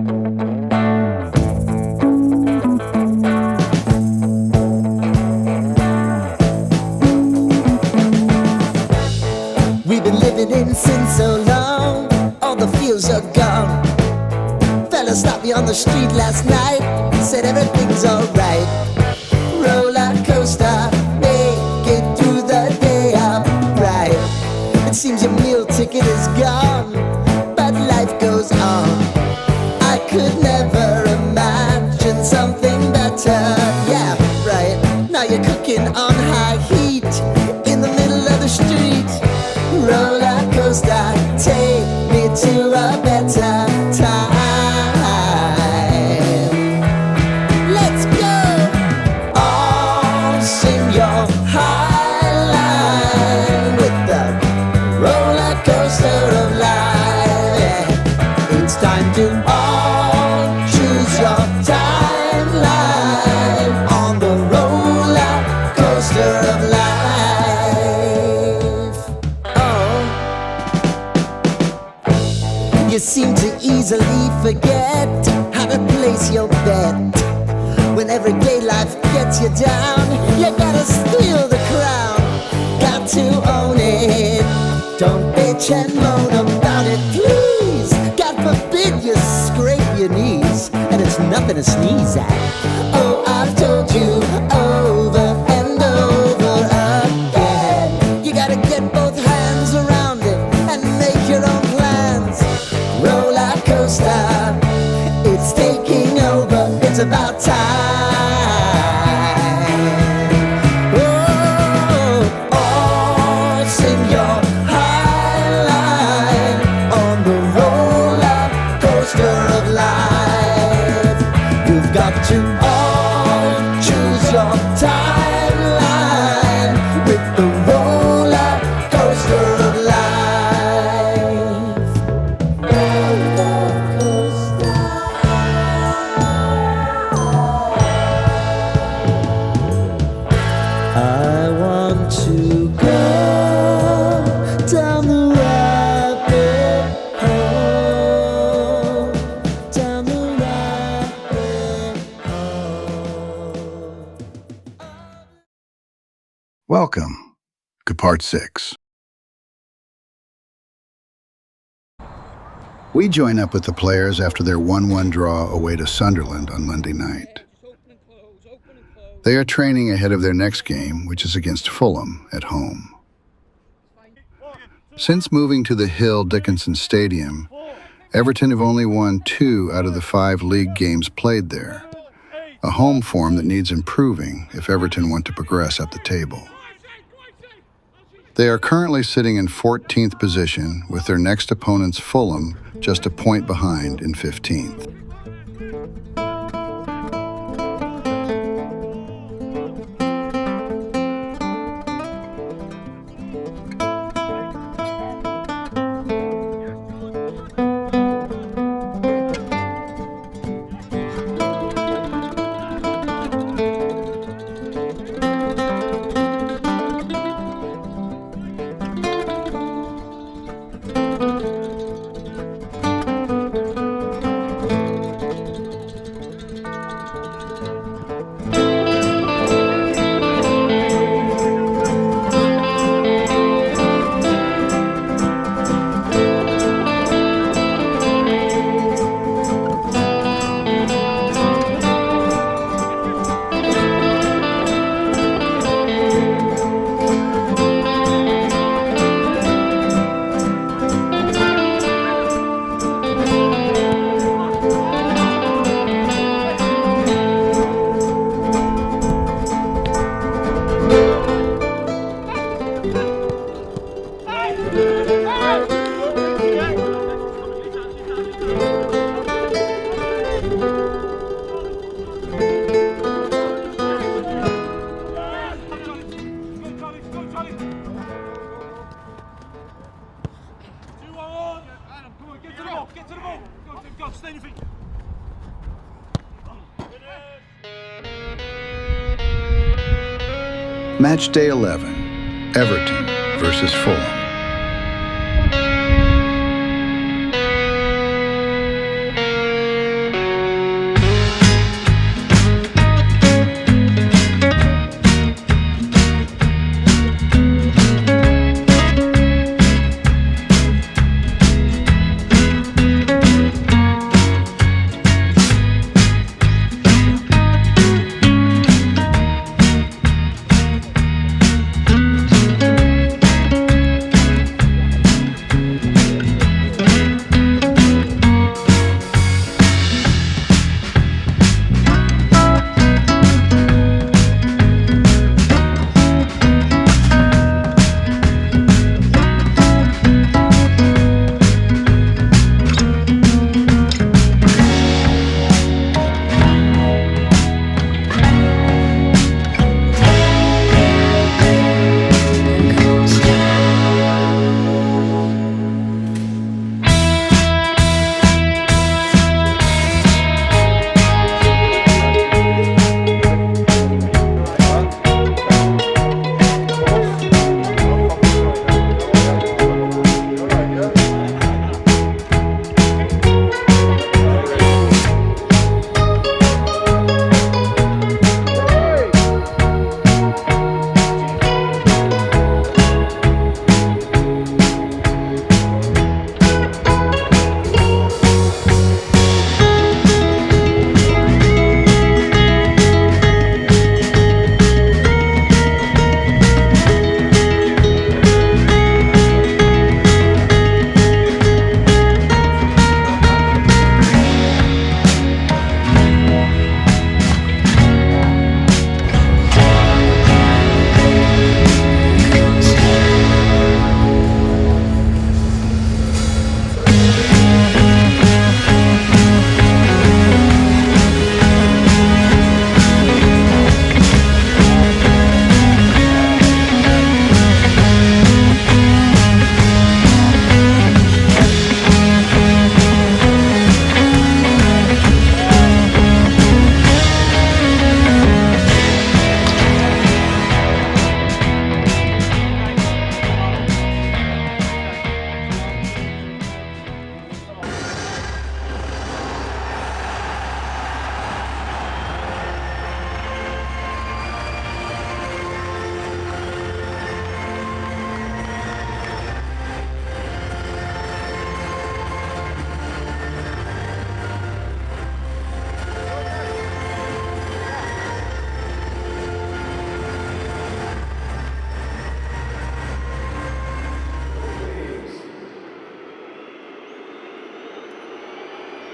We've been living in sin so long, all the feels are gone. Fella stopped me on the street last night, said everything's alright. Roller coaster, make it through the day upright. It seems your meal ticket is gone, but life goes on. I could never imagine something better. Yeah, right. Now you're cooking on high heat in the middle of the street. Roller coaster, take me to a better time. Let's go! All sing your high line with the roller coaster of life. It's time to all choose your timeline on the roller coaster of life. You seem to easily forget how to place your bet. When everyday life gets you down, you gotta steal the crown. Got to own it. Don't bitch and moan about it, please. God forbid you scrape your knees, and it's nothing to sneeze at. Oh, I've told you over and over again. You gotta get both hands around it and make your own plans. Roller coaster, it's taking over, it's about time. Oh, all sing your high line on the roller coaster of life. You've got to all choose your timeline with the roller coaster of life. I want to go down the rabbit hole, down the rabbit hole. Welcome to Part 6. We join up with the players after their 1-1 draw away to Sunderland on Monday night. They are training ahead of their next game, which is against Fulham at home. Since moving to the Hill Dickinson Stadium, Everton have only won 2 out of the 5 league games played there, a home form that needs improving if Everton want to progress up the table. They are currently sitting in 14th position, with their next opponents Fulham just a point behind in 15th. Match day 11, Everton versus Fulham.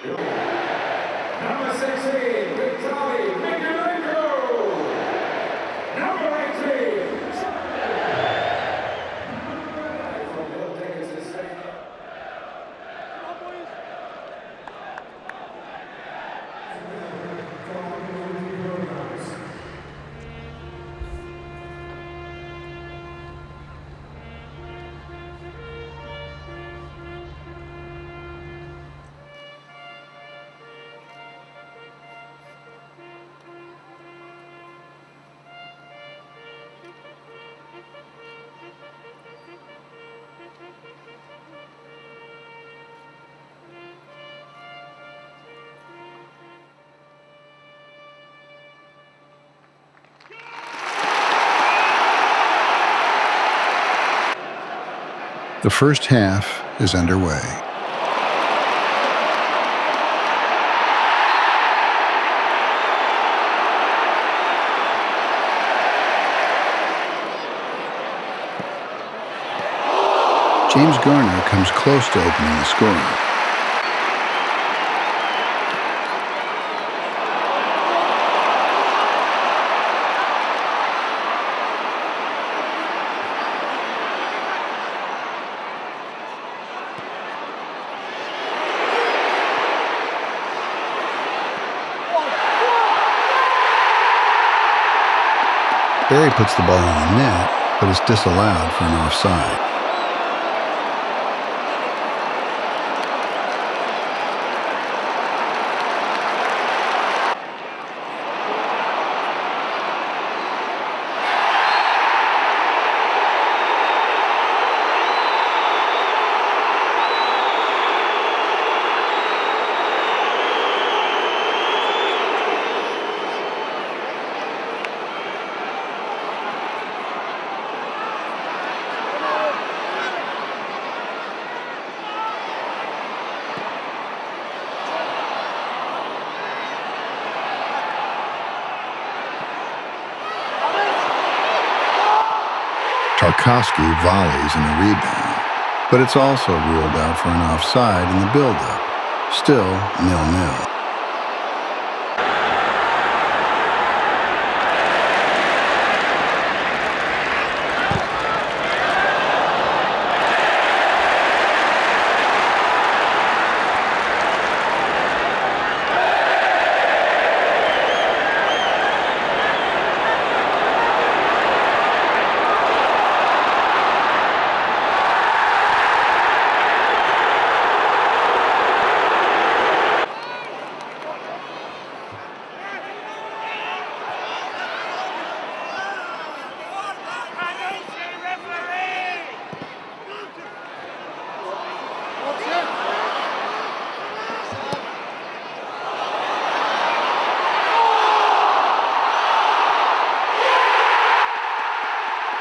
Number 16, Victory, Number 18, from Hill Dickinson Stadium. The first half is underway. James Garner comes close to opening the scoring. Barry puts the ball in the net, but is disallowed for an offside. Tarkowski volleys in a rebound, but it's also ruled out for an offside in the build-up. Still 0-0.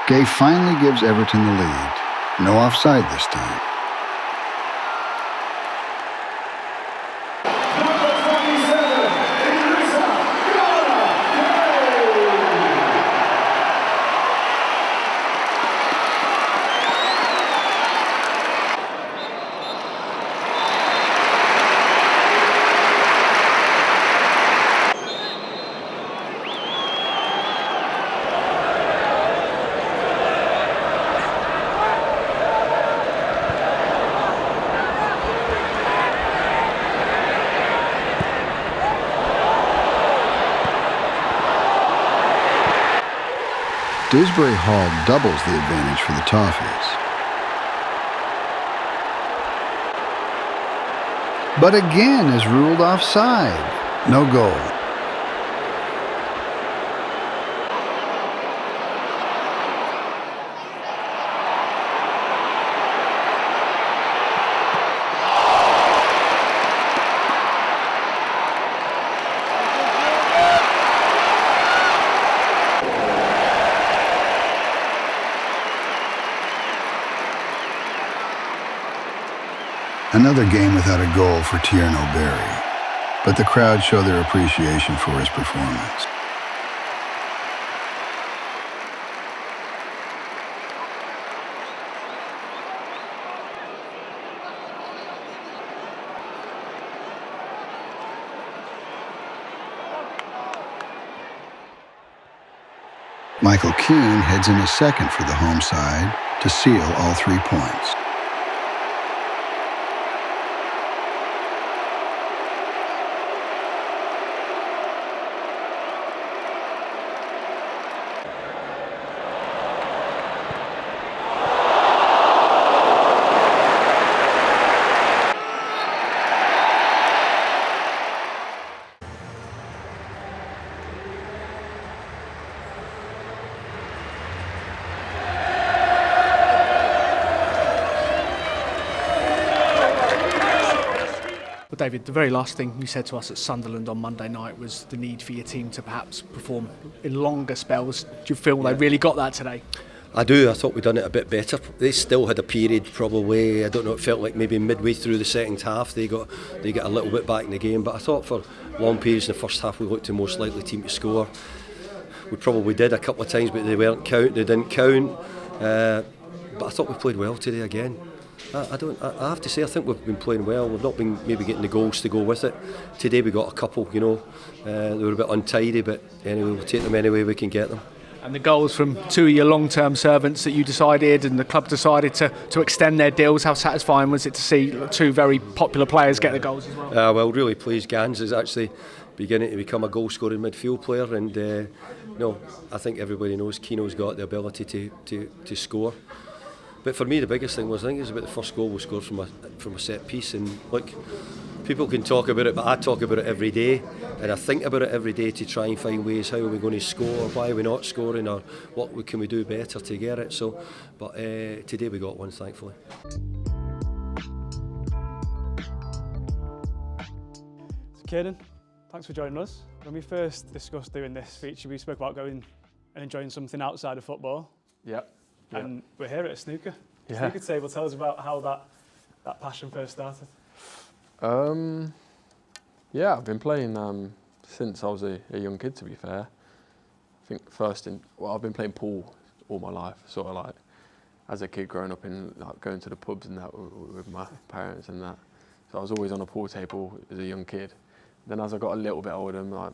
Gay finally gives Everton the lead. No offside this time. Dewsbury-hall doubles the advantage for the Toffees. But again is ruled offside. No goal. Another game without a goal for Kiernan Dewsbury, but the crowd show their appreciation for his performance. Michael Keane heads in as second for the home side to seal all 3 points. Well, David, the very last thing you said to us at Sunderland on Monday night was the need for your team to perhaps perform in longer spells. Do you feel they really got that today? I do. I thought we'd done it a bit better. They still had a period, probably, I don't know, it felt like maybe midway through the second half they got a little bit back in the game, but I thought for long periods in the first half we looked the most likely team to score. We probably did a couple of times, but they didn't count. But I thought we played well today again. I have to say, I think we've been playing well. We've not been maybe getting the goals to go with it. Today we got a couple, they were a bit untidy, but anyway, we'll take them any way we can get them. And the goals from two of your long-term servants that you decided and the club decided to extend their deals, how satisfying was it to see two very popular players get the goals as well? Well, really pleased. Gans is actually beginning to become a goal-scoring midfield player, and I think everybody knows Keno's got the ability to score. But for me, the biggest thing was, I think it was about the first goal we scored from a set piece. And look, people can talk about it, but I talk about it every day, and I think about it every day to try and find ways how are we going to score, why are we not scoring, or what can we do better to get it. But today we got one, thankfully. So Kenan, thanks for joining us. When we first discussed doing this feature, we spoke about going and enjoying something outside of football. Yep. And we're here at a snooker. Yeah. Snooker table. Tell us about how that passion first started. Yeah, I've been playing since I was a young kid, to be fair. I think I've been playing pool all my life, sort of like as a kid growing up in like going to the pubs and that with my parents and that. So I was always on a pool table as a young kid. Then as I got a little bit older,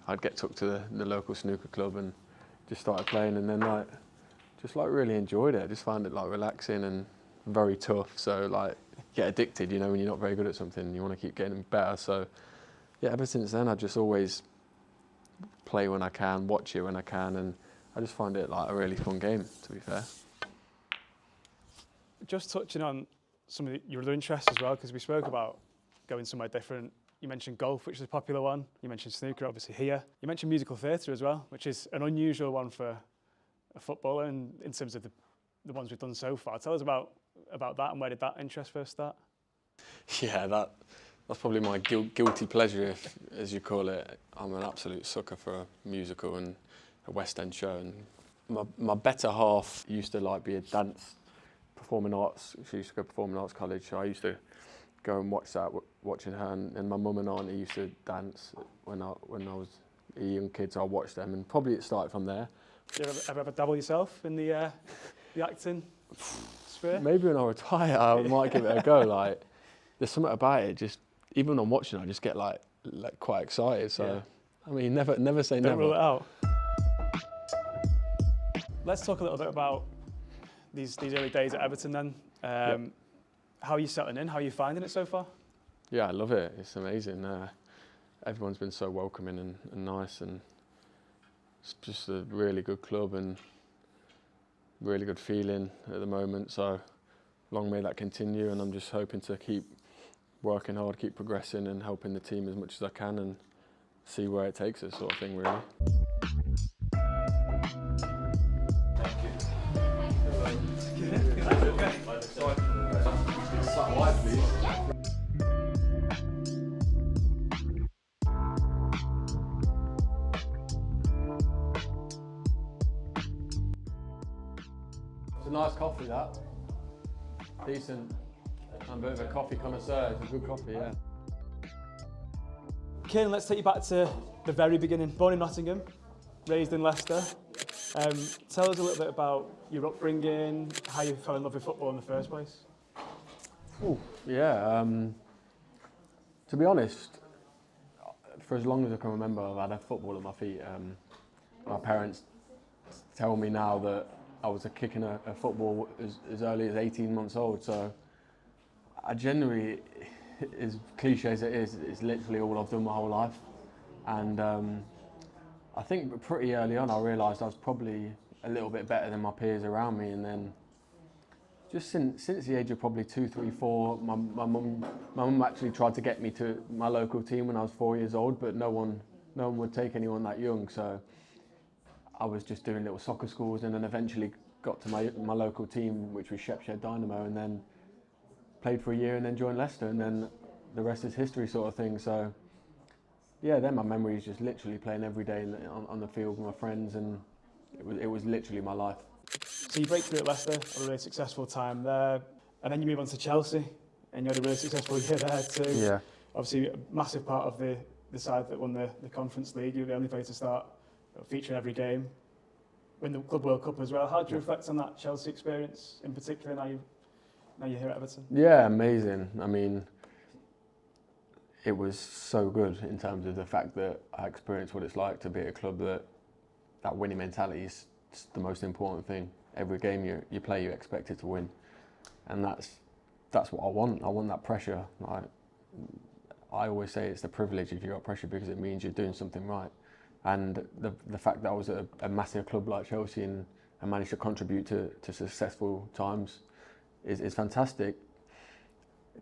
I'd get took to the local snooker club and just started playing, and then just really enjoyed it. I just found it relaxing and very tough. So get addicted, when you're not very good at something, you want to keep getting better. So yeah, ever since then, I just always play when I can, watch it when I can, and I just find it a really fun game, to be fair. Just touching on some of your other interests as well, because we spoke about going somewhere different. You mentioned golf, which is a popular one. You mentioned snooker, obviously here. You mentioned musical theatre as well, which is an unusual one for a footballer and in terms of the ones we've done so far. Tell us about that, and where did that interest first start? Yeah, that's probably my guilty pleasure, as you call it. I'm an absolute sucker for a musical and a West End show. And my better half used to be a dance, performing arts. She used to go to performing arts college, so I used to go and watch that, watching her. And my mum and auntie used to dance when I was a young kid, so I watched them. And probably it started from there. Did you ever dabble yourself in the acting sphere? Maybe when I retire, I might give it a go. There's something about it. Just even when I'm watching, I just get quite excited. So, yeah. I mean, never say never. Don't rule it out. Let's talk a little bit about these early days at Everton then. How are you settling in? How are you finding it so far? Yeah, I love it. It's amazing. Everyone's been so welcoming and nice, and it's just a really good club and really good feeling at the moment. So long may that continue, and I'm just hoping to keep working hard, keep progressing and helping the team as much as I can and see where it takes us, sort of thing, really. It's a nice coffee, that. Decent. I'm a bit of a coffee connoisseur. It's a good coffee, yeah. Kenan, let's take you back to the very beginning. Born in Nottingham, raised in Leicester. Tell us a little bit about your upbringing, how you fell in love with football in the first place. Yeah, to be honest, for as long as I can remember, I've had football at my feet. My parents tell me now that I was kicking a football as early as 18 months old. So I generally, as cliche as it is, it's literally all I've done my whole life. And I think pretty early on I realised I was probably a little bit better than my peers around me. And then just since the age of probably 2, 3, 4, my mum actually tried to get me to my local team when I was 4 years old, but no one would take anyone that young. So I was just doing little soccer schools, and then eventually got to my local team, which was Shepshed Dynamo, and then played for a year and then joined Leicester, and then the rest is history sort of thing. So yeah, then my memory is just literally playing every day on the field with my friends, and it was literally my life. So you break through at Leicester, had a really successful time there, and then you move on to Chelsea, and you had a really successful year there too. Yeah. Obviously a massive part of the side that won the Conference League. You were the only player to start featuring every game. Win the Club World Cup as well. How do you reflect on that Chelsea experience in particular now you're here at Everton? Yeah, amazing. I mean, it was so good in terms of the fact that I experienced what it's like to be at a club that winning mentality is the most important thing. Every game you play, you expect it to win, and that's what I want. I want that pressure. I always say it's the privilege if you've got pressure, because it means you're doing something right. And the fact that I was at a massive club like Chelsea and managed to contribute to successful times is fantastic.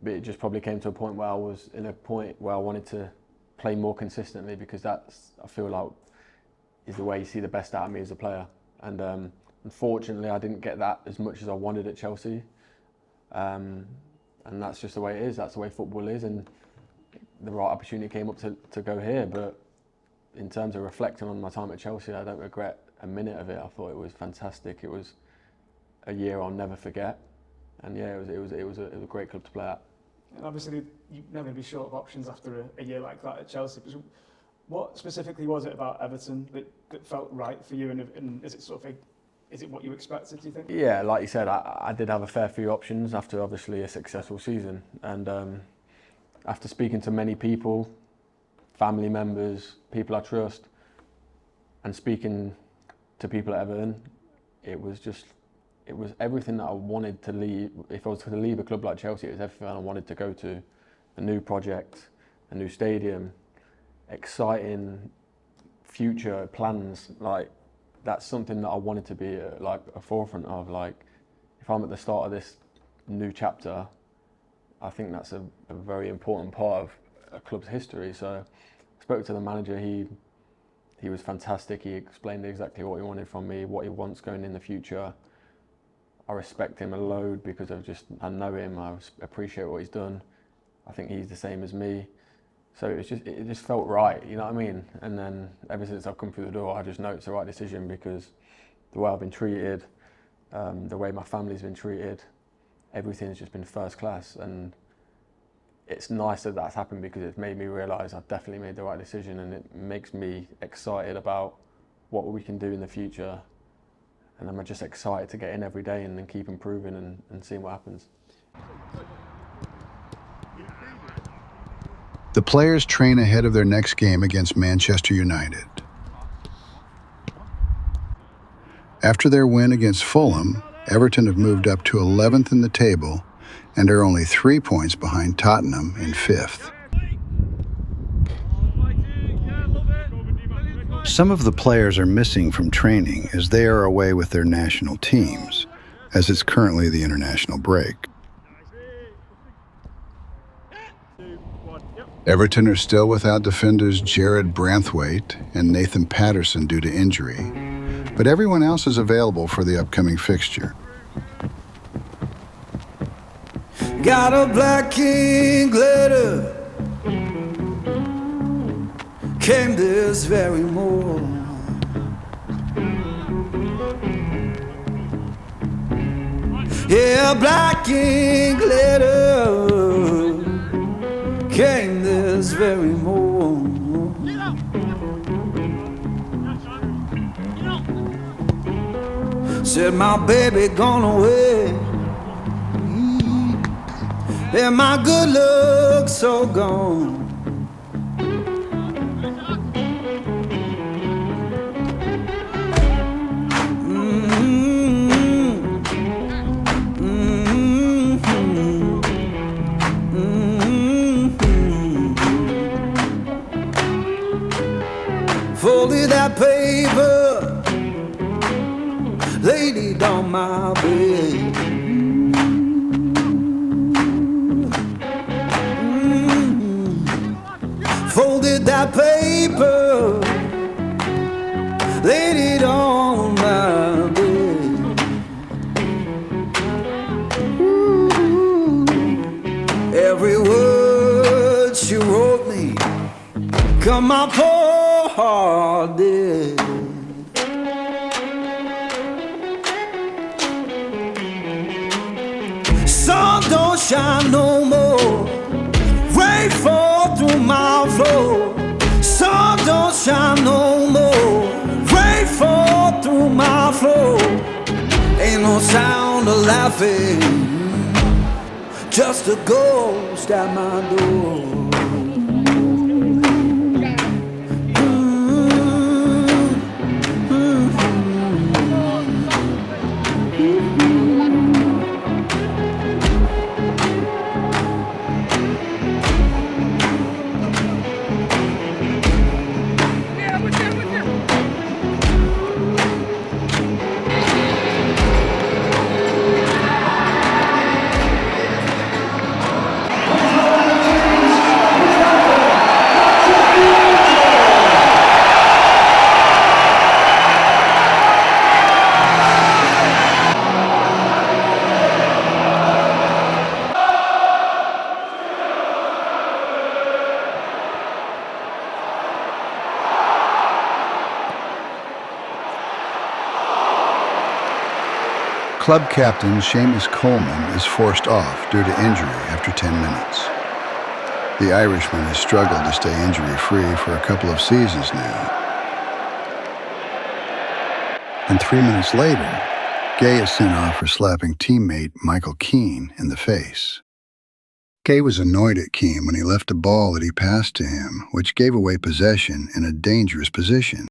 But it just probably came to a point where I was in a point where I wanted to play more consistently, because that's, I feel like, is the way you see the best out of me as a player. And unfortunately, I didn't get that as much as I wanted at Chelsea. And that's just the way it is. That's the way football is. And the right opportunity came up to go here. But in terms of reflecting on my time at Chelsea, I don't regret a minute of it. I thought it was fantastic. It was a year I'll never forget. And yeah, it was a great club to play at. And obviously, you're never going to be short of options after a year like that at Chelsea. But what specifically was it about Everton that felt right for you? And is it what you expected, do you think? Yeah, like you said, I did have a fair few options after obviously a successful season. And after speaking to many people, family members, people I trust, and speaking to people at Everton, it was everything that I wanted to leave. If I was to leave a club like Chelsea, it was everything I wanted to go to. A new project, a new stadium, exciting future plans. Like, that's something that I wanted to be a forefront of. Like, if I'm at the start of this new chapter, I think that's a very important part of a club's history. So I spoke to the manager. He was fantastic. He explained exactly what he wanted from me, what he wants going in the future. I respect him a load because I know him. I appreciate what he's done. I think he's the same as me. So it just felt right, you know what I mean? And then ever since I've come through the door, I just know it's the right decision, because the way I've been treated, the way my family's been treated, everything's just been first class. And it's nice that that's happened, because it's made me realise I've definitely made the right decision, and it makes me excited about what we can do in the future. And I'm just excited to get in every day and then keep improving and seeing what happens. The players train ahead of their next game against Manchester United. After their win against Fulham, Everton have moved up to 11th in the table and are only 3 points behind Tottenham in 5th. Some of the players are missing from training as they are away with their national teams, as it's currently the international break. Everton are still without defenders Jared Branthwaite and Nathan Patterson due to injury, but everyone else is available for the upcoming fixture. Got a black king glitter, came this very morning. Yeah, black king glitter, came this very morning. Said my baby gone away, and my good luck so gone. Folded that paper, laid it on my bed. Folded that paper, laid it on my bed. Every word she wrote me, come my poor heart did. Sun don't shine no more, rain fall through my floor. Sun don't shine no more, rain fall through my floor. Ain't no sound of laughing, just a ghost at my door. Club captain Seamus Coleman is forced off due to injury after 10 minutes. The Irishman has struggled to stay injury-free for a couple of seasons now. And 3 minutes later, Gay is sent off for slapping teammate Michael Keane in the face. Gay was annoyed at Keane when he left a ball that he passed to him, which gave away possession in a dangerous position.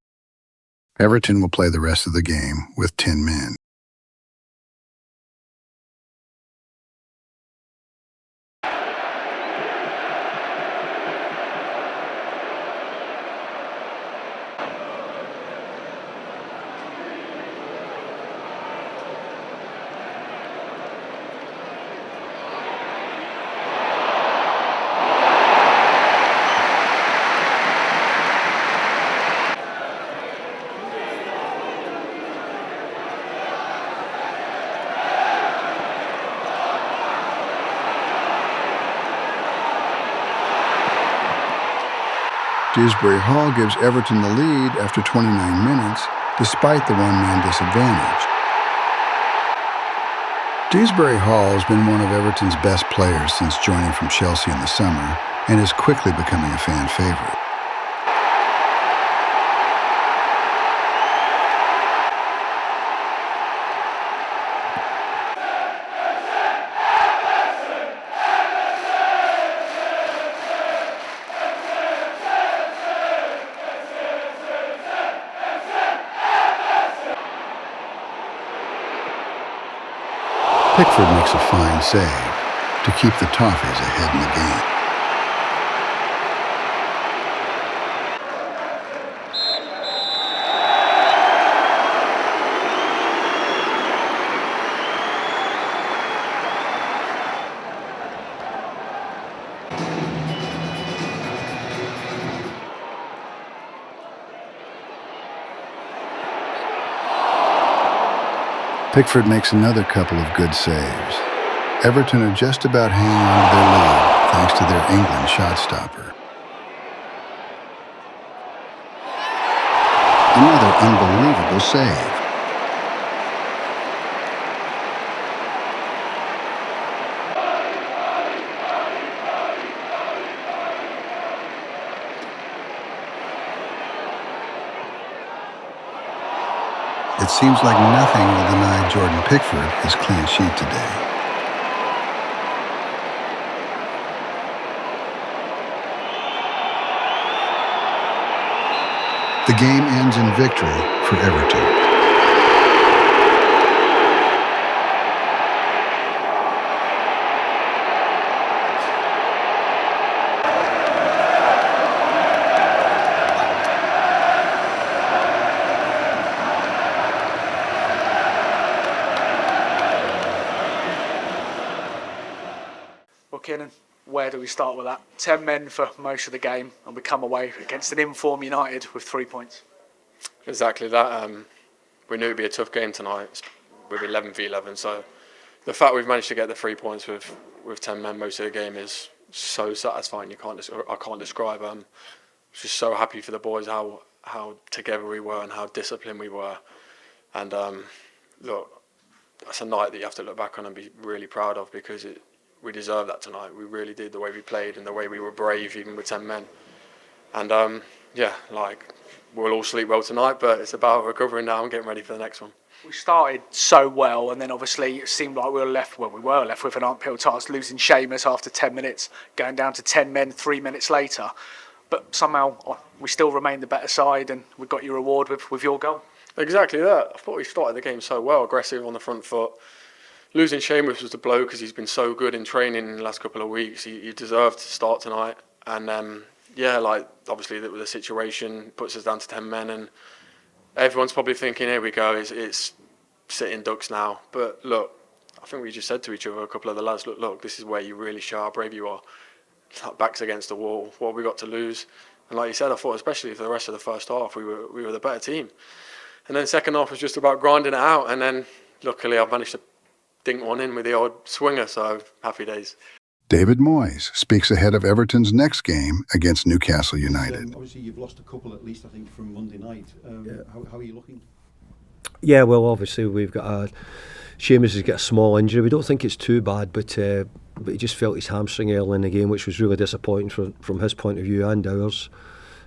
Everton will play the rest of the game with 10 men. Dewsbury-hall gives Everton the lead after 29 minutes, despite the one-man disadvantage. Dewsbury-hall has been one of Everton's best players since joining from Chelsea in the summer and is quickly becoming a fan favorite. Pickford makes a fine save to keep the Toffees ahead in the game. Pickford makes another couple of good saves. Everton are just about hanging on to their lead thanks to their England shot stopper. Another unbelievable save. It seems like nothing will deny Jordan Pickford his clean sheet today. The game ends in victory for Everton. where do we start with that? 10 men for most of the game, and we come away against an in-form United with 3 points. Exactly that. We knew it'd be a tough game tonight with 11 v 11. So the fact we've managed to get the 3 points with 10 men most of the game is so satisfying. I can't describe. Just so happy for the boys how together we were and how disciplined we were. And look, that's a night that you have to look back on and be really proud of, because we deserved that tonight. We really did, the way we played and the way we were brave, even with 10 men. And we'll all sleep well tonight, but it's about recovering now and getting ready for the next one. We started so well, and then obviously it seemed like we were left with an uphill task, losing Seamus after 10 minutes, going down to 10 men 3 minutes later. But somehow we still remained the better side, and we got your reward with your goal. Exactly that. I thought we started the game so well, aggressive on the front foot. Losing Seamus was the blow, because he's been so good in training in the last couple of weeks. He deserved to start tonight. And obviously the situation puts us down to 10 men, and everyone's probably thinking, here we go, it's sitting ducks now. But look, I think we just said to each other, a couple of the lads, look, this is where you really show how brave you are. Backs against the wall, what have we got to lose? And like you said, I thought especially for the rest of the first half, we were the better team. And then second half was just about grinding it out, and then luckily I've managed to dink one in with the odd swinger, so happy days. David Moyes speaks ahead of Everton's next game against Newcastle United. Obviously, you've lost a couple at least, I think, from Monday night. How are you looking? Yeah, well, obviously we've got Seamus has got a small injury. We don't think it's too bad, but he just felt his hamstring early in the game, which was really disappointing from his point of view and ours.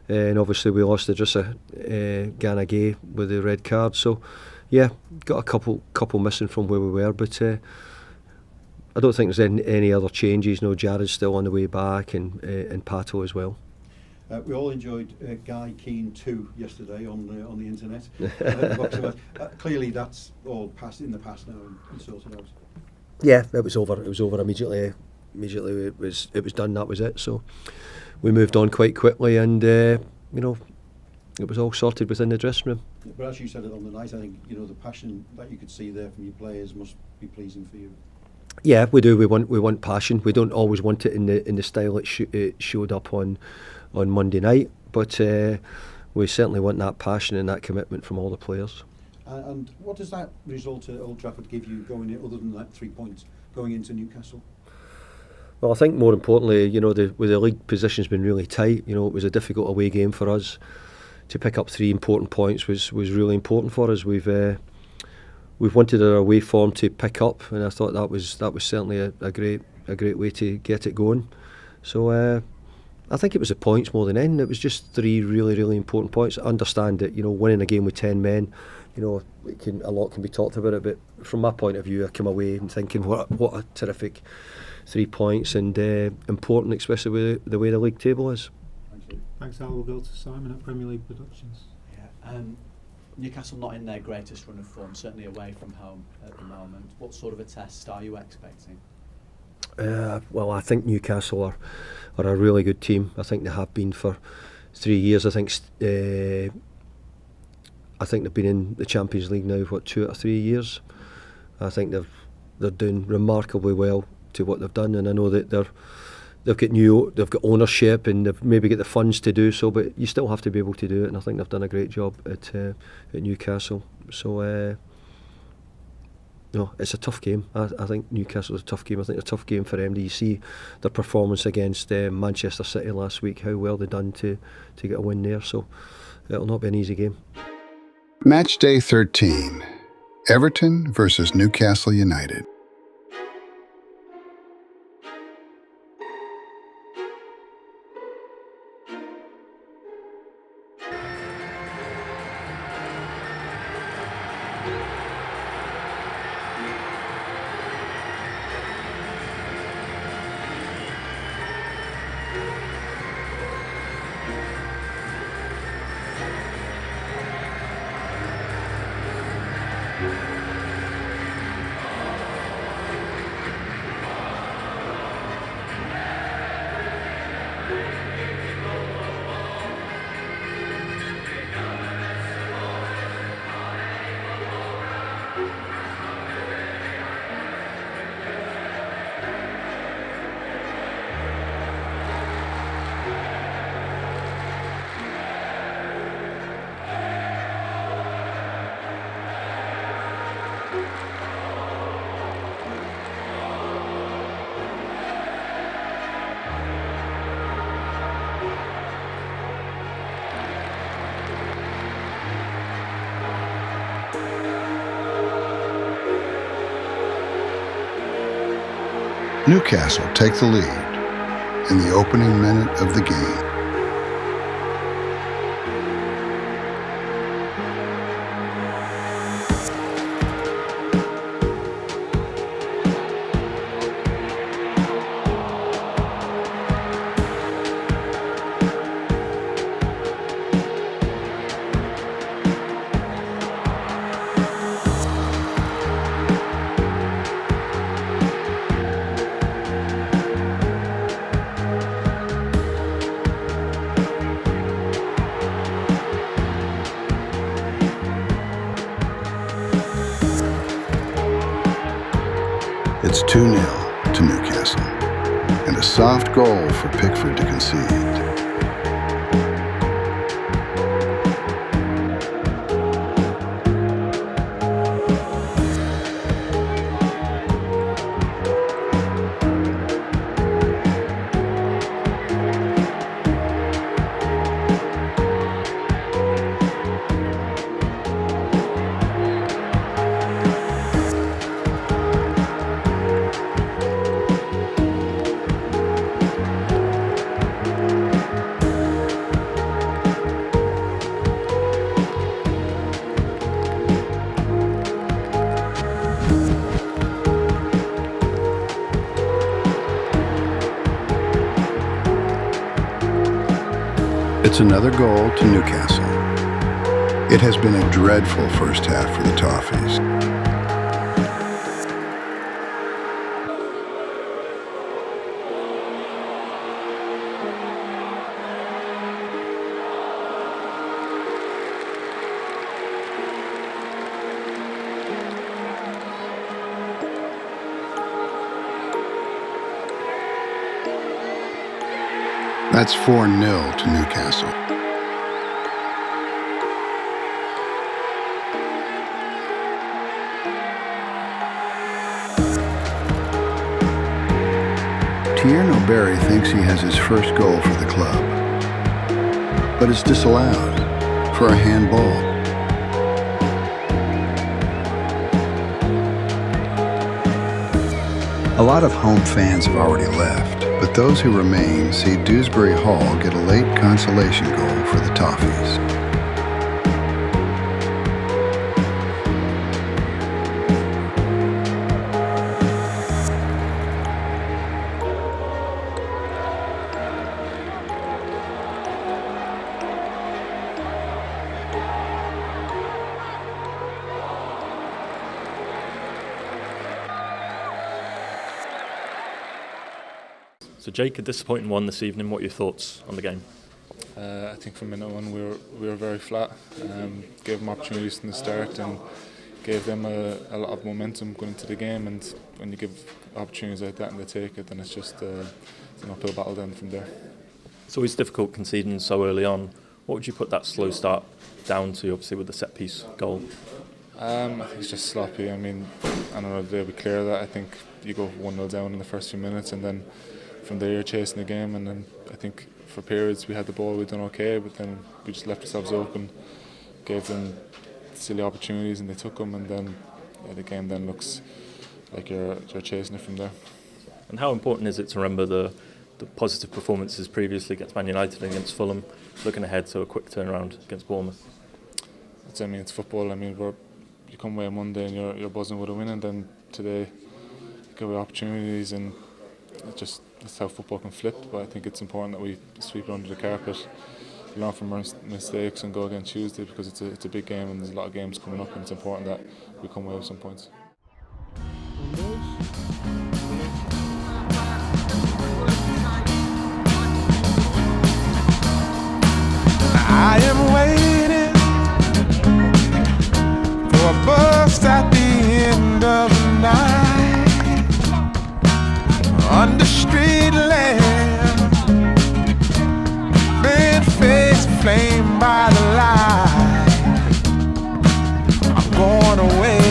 And obviously we lost Idrissa Gana Gueye with the red card. So yeah, got a couple missing from where we were, but I don't think there's any other changes. No, Jared's still on the way back, and Pato as well. We all enjoyed Guy Keane 2 yesterday on the internet. Clearly, that's all in the past now and sorted out. Yeah, it was over. It was over immediately. Immediately, it was done. That was it. So we moved on quite quickly, and it was all sorted within the dressing room. But as you said it on the night, I think the passion that you could see there from your players must be pleasing for you. Yeah, we do. We want passion. We don't always want it in the style it showed up on Monday night, but we certainly want that passion and that commitment from all the players. And what does that result at Old Trafford give you going in, other than that 3 points going into Newcastle? Well, I think more importantly, with the league position's been really tight. It was a difficult away game for us. To pick up 3 important points was really important for us. We've wanted our away form to pick up, and I thought that was certainly a great way to get it going. So I think it was the points more than anything. It was just 3 really, really important points. I understand that winning a game with 10 men, a lot can be talked about it, but from my point of view, I came away and thinking what a terrific 3 points, and important, especially with the way the league table is. Thanks, Al. We'll go to Simon at Premier League Productions. Yeah, Newcastle not in their greatest run of form, certainly away from home at the moment. What sort of a test are you expecting? Well, I think Newcastle are a really good team. I think they have been for 3 years. I think they've been in the Champions League now, 2 or 3 years. I think they're doing remarkably well to what they've done, and I know that they've got ownership, and they've maybe got the funds to do so, but you still have to be able to do it, and I think they've done a great job at Newcastle. So it's a tough game. I think Newcastle's a tough game. I think it's a tough game for them. You see their performance against Manchester City last week, how well they've done to get a win there, so it'll not be an easy game. Match day 13, Everton versus Newcastle United. Newcastle take the lead in the opening minute of the game. It's 2-0 to Newcastle, and a soft goal for Pickford to concede. It's another goal to Newcastle. It has been a dreadful first half for the Toffees. That's 4-0 to Newcastle. Kiernan Dewsbury thinks he has his first goal for the club, but it's disallowed for a handball. A lot of home fans have already left, but those who remain see Dewsbury-hall get a late consolation goal for the Toffees. So Jake, a disappointing one this evening. What are your thoughts on the game? I think from minute one we were very flat. Gave them opportunities from the start and gave them a lot of momentum going into the game. And when you give opportunities like that and they take it, then it's just it's an uphill battle then from there. It's always difficult conceding so early on. What would you put that slow start down to? Obviously with the set piece goal. I think it's just sloppy. I mean, I don't know if they'll be clear of that. I think you go 1-0 down in the first few minutes and then from there you're chasing the game, and then I think for periods we had the ball, we done okay, but then we just left ourselves open, gave them silly opportunities and they took them, and then the game then looks like you're chasing it from there. And how important is it to remember the positive performances previously against Man United and against Fulham, looking ahead to a quick turnaround against Bournemouth? I mean, it's football. I mean, you come away Monday and you're buzzing with a win, and then today you get away opportunities, and that's how football can flip. But I think it's important that we sweep it under the carpet, learn from our mistakes and go again Tuesday, because it's a big game and there's a lot of games coming up, and it's important that we come away with some points. I am waiting for a bus at the end of the night, under street lamps, bed face flamed by the light. I'm going away.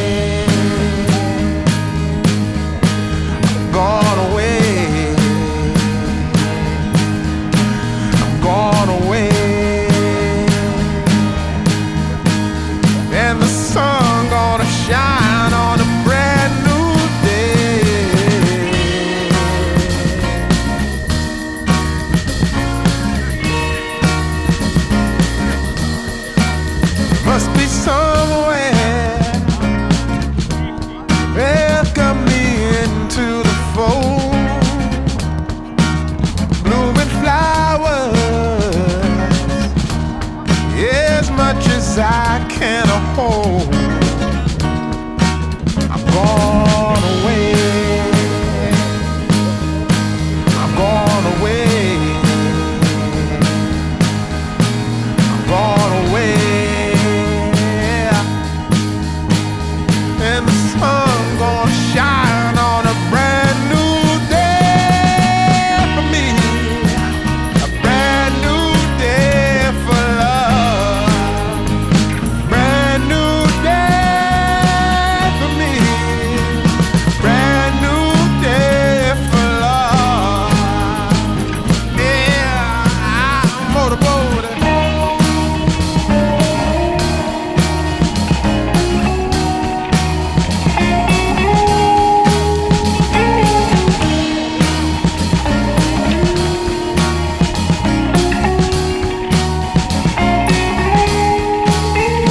as I can hold. I'm gone away. I'm gone away. I'm gone away. And the sun gonna shine on a brand new day for me. A brand new day for love. Brand new day for me. Brand new day for love. Yeah, I'm motorboating.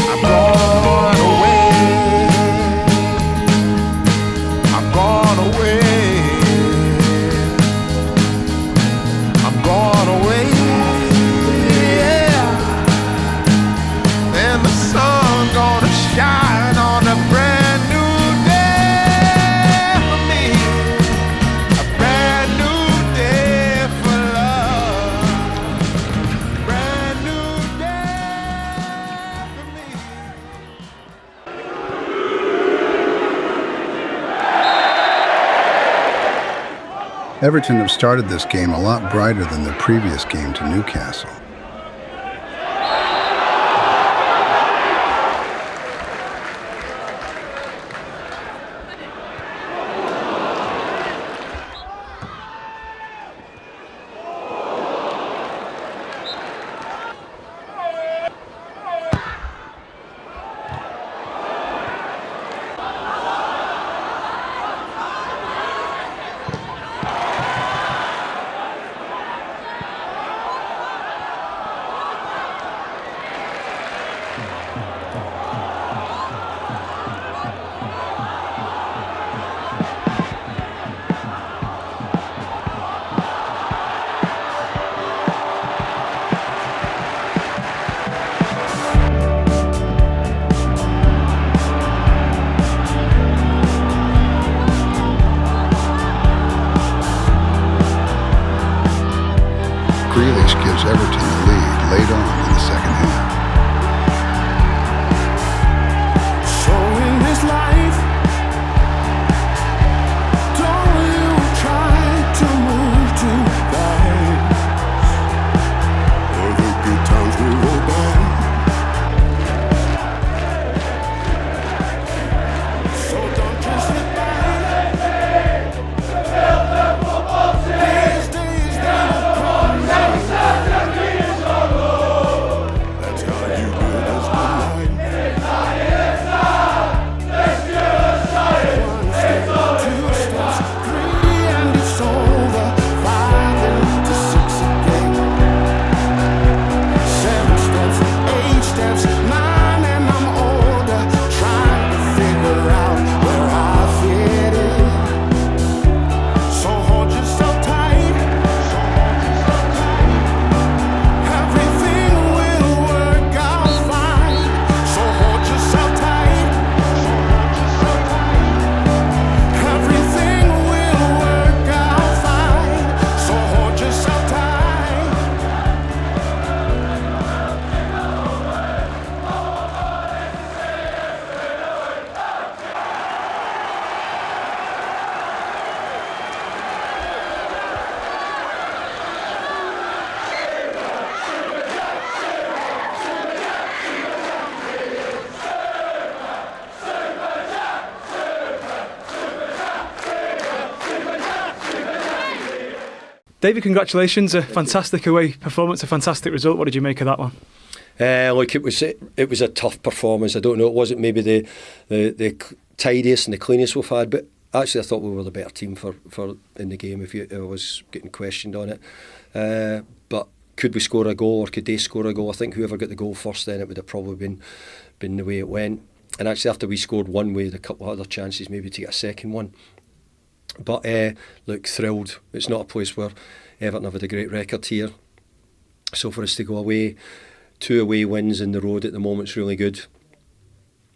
I'm gone away. I'm gone away. I'm gone away. Yeah. And the sun gonna shine on a brand new day for me. A brand new day for love. Brand new day for me. Everton have started this game a lot brighter than the previous game to Newcastle. Grealish gives Everton the lead late on in the second half. So in this life, don't you try to move too fast, or the good times will go by. So don't just sit back. These days they will come. That's how you build us the life. One step, two steps, three, and it's over. 5 into 6 again. 7 steps, 8 steps, 9, and I'm older. Trying to figure out where I fit in. So hold yourself tight. Everything will work out fine. So hold yourself tight. Everything will work out fine. So hold yourself tight. David, congratulations. A fantastic away performance, a fantastic result. What did you make of that one? Look, it was a tough performance. I don't know, it wasn't maybe the tidiest and the cleanest we've had, but actually I thought we were the better team for in the game if I was getting questioned on it. But could we score a goal or could they score a goal? I think whoever got the goal first, then it would have probably been the way it went. And actually after we scored one, we had a couple of other chances maybe to get a second one. But look, thrilled. It's not a place where Everton have had a great record here. So for us to go away 2 away wins in the road at the moment is really good.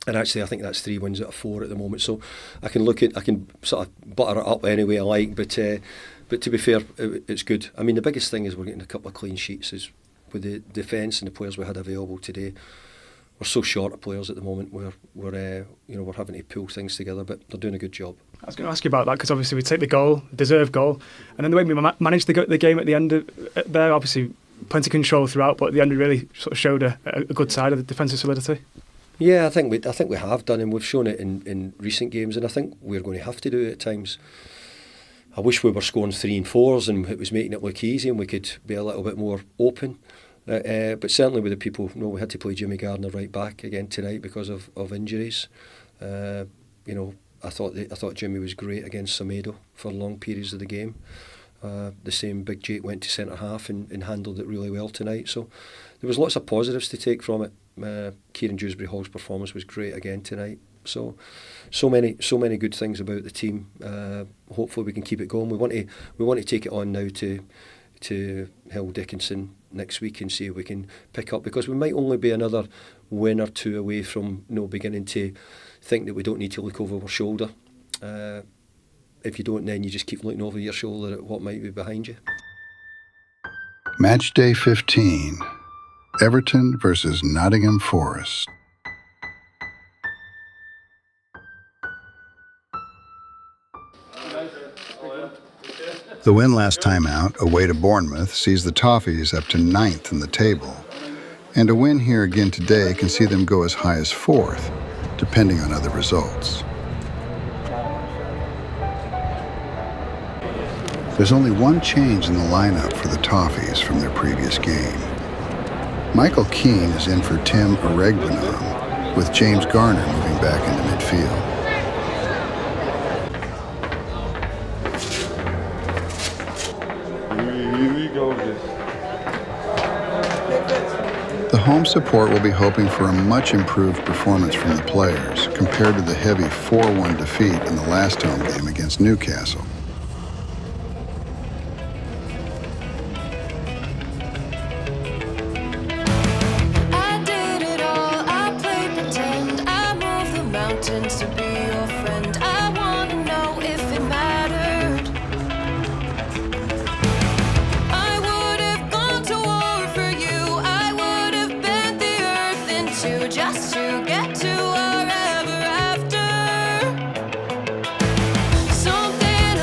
And actually, I think that's 3 wins out of 4 at the moment. So I can sort of butter it up any way I like. But to be fair, it's good. I mean, the biggest thing is we're getting a couple of clean sheets. Is with the defence and the players we had available today. We're so short of players at the moment. We're having to pull things together, but they're doing a good job. I was going to ask you about that because obviously we take the goal, deserved goal, and then the way we managed the game at the end there, obviously plenty of control throughout, but at the end we really sort of showed a good side of the defensive solidity. Yeah, I think we have done, and we've shown it in recent games, and I think we're going to have to do it at times. I wish we were scoring 3 and 4s and it was making it look easy and we could be a little bit more open. But certainly with the people, we had to play Jimmy Gardner right back again tonight because of injuries. I thought Jimmy was great against Semedo for long periods of the game. The same Big Jake went to centre half and handled it really well tonight. So there was lots of positives to take from it. Kiernan Dewsbury-hall's performance was great again tonight. So many good things about the team. Hopefully we can keep it going. We want to take it on now to Hill Dickinson next week and see if we can pick up, because we might only be another win or 2 away from beginning to think that we don't need to look over our shoulder. If you don't, then you just keep looking over your shoulder at what might be behind you. Match day 15, Everton versus Nottingham Forest. The win last time out, away to Bournemouth, sees the Toffees up to 9th in the table. And a win here again today can see them go as high as 4th, depending on other results. There's only one change in the lineup for the Toffees from their previous game. Michael Keane is in for Tim Oregbanon, with James Garner moving back into midfield. The home support will be hoping for a much improved performance from the players compared to the heavy 4-1 defeat in the last home game against Newcastle. I did it all, I played pretend, I moved the mountains to be your friend. I want to know if it mattered. I would have gone to war for you, I would have bent the earth in two just to get to our ever after. Something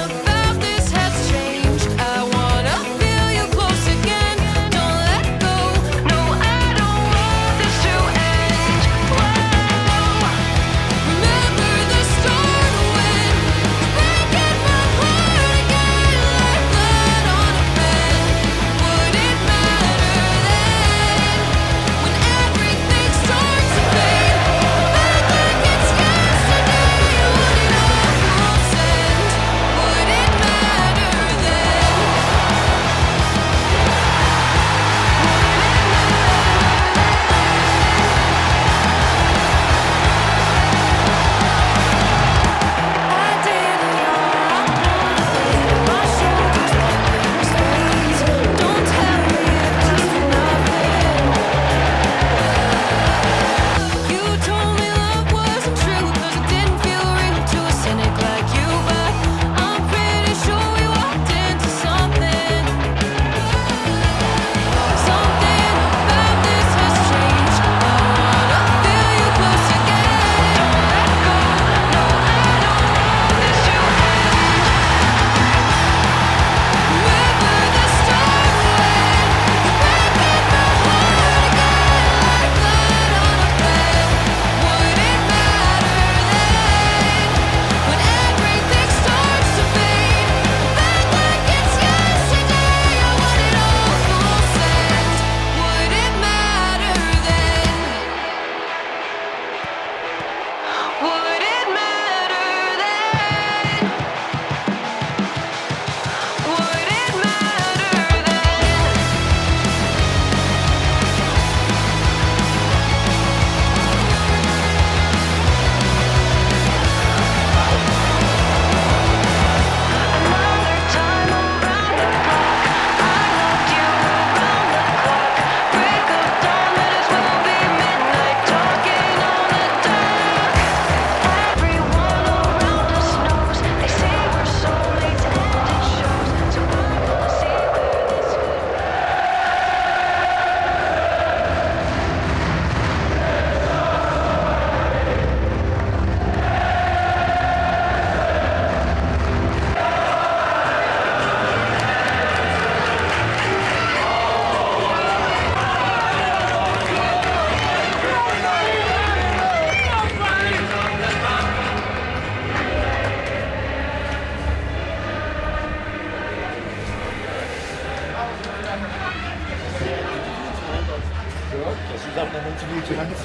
Guess he's having an interview tonight.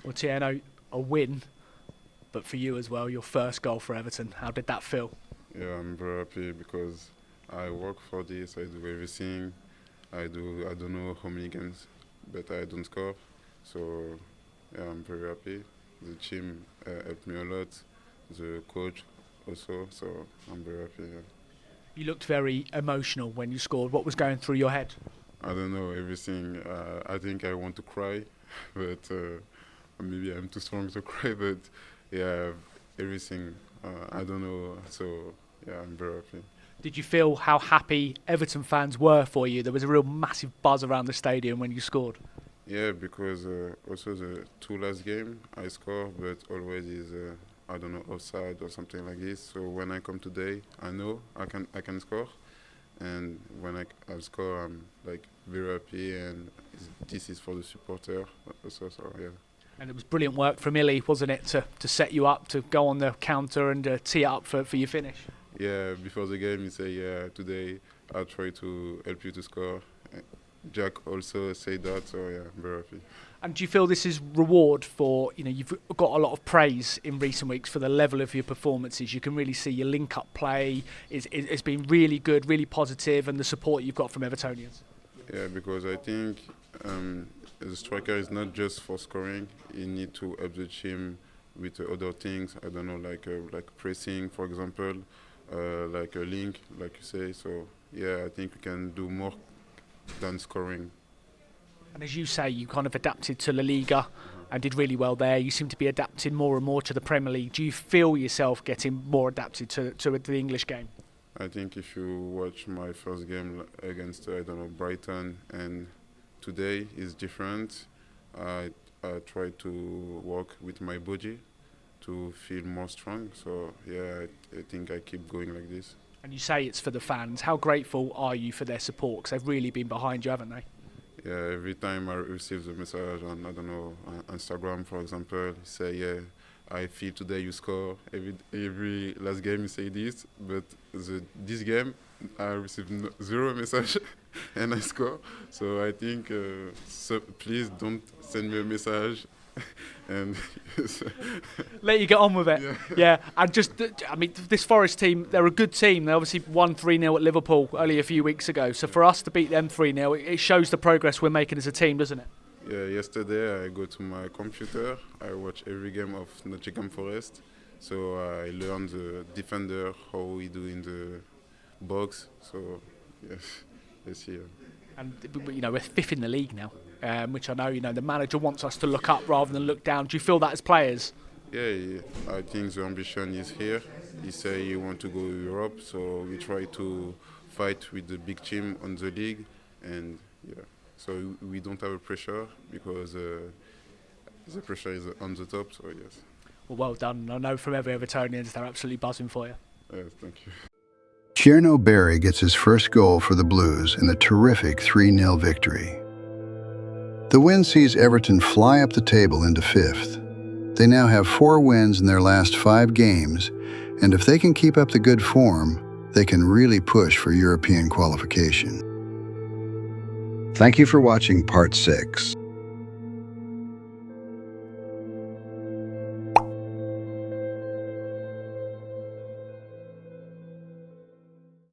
Well, Tiano, a win, but for you as well, your first goal for Everton. How did that feel? Yeah, I'm very happy because I work for this. I do everything. I don't know how many games, but I don't score. So yeah, I'm very happy. The team helped me a lot. The coach also. So I'm very happy. Yeah. You looked very emotional when you scored. What was going through your head? I don't know everything. I think I want to cry, but maybe I'm too strong to cry. But yeah, everything. I don't know. So yeah, I'm very happy. Did you feel how happy Everton fans were for you? There was a real massive buzz around the stadium when you scored. Yeah, because also the two last game I score, but always is I don't know, offside or something like this. So when I come today, I know I can score, and when I score, I'm like very happy, and this is for the supporter also. So yeah. And it was brilliant work from Illy, wasn't it, to set you up, to go on the counter and tee it up for your finish? Yeah, before the game, he said, yeah, today I'll try to help you to score. Jack also said that, so yeah, I'm very happy. And do you feel this is reward for, you've got a lot of praise in recent weeks for the level of your performances. You can really see your link-up play. It's been really good, really positive, and the support you've got from Evertonians. Yeah, because I think the striker is not just for scoring. He need to help the team with other things. I don't know, like pressing, for example, like a link, like you say. So yeah, I think we can do more than scoring. And as you say, you kind of adapted to La Liga and did really well there. You seem to be adapting more and more to the Premier League. Do you feel yourself getting more adapted to the English game? I think if you watch my first game against, Brighton, and today is different. I try to work with my body to feel more strong. So yeah, I think I keep going like this. And you say it's for the fans. How grateful are you for their support? Because they've really been behind you, haven't they? Yeah, every time I receive the message on, Instagram, for example, say, yeah, I feel today you score. Every last game you say this, but this game I received zero message and I score. So I think, please don't send me a message. And let you get on with it. Yeah. And just, this Forest team, they're a good team. They obviously won 3-0 at Liverpool only a few weeks ago. So for us to beat them 3-0, it shows the progress we're making as a team, doesn't it? Yeah, yesterday I go to my computer, I watch every game of Nottingham Forest. So I learn the defender, how we do in the box. So yes, let's see. And we're fifth in the league now, which I know the manager wants us to look up rather than look down. Do you feel that as players? Yeah, I think the ambition is here. He say he want to go to Europe, so we try to fight with the big team on the league, and yeah, so we don't have a pressure because the pressure is on the top. So yes. Well done. I know from every Evertonians they're absolutely buzzing for you. Yes, thank you. Kiernan Dewsbury gets his first goal for the Blues in the terrific 3-0 victory. The win sees Everton fly up the table into fifth. They now have 4 wins in their last 5 games, and if they can keep up the good form, they can really push for European qualification. Thank you for watching Part 6.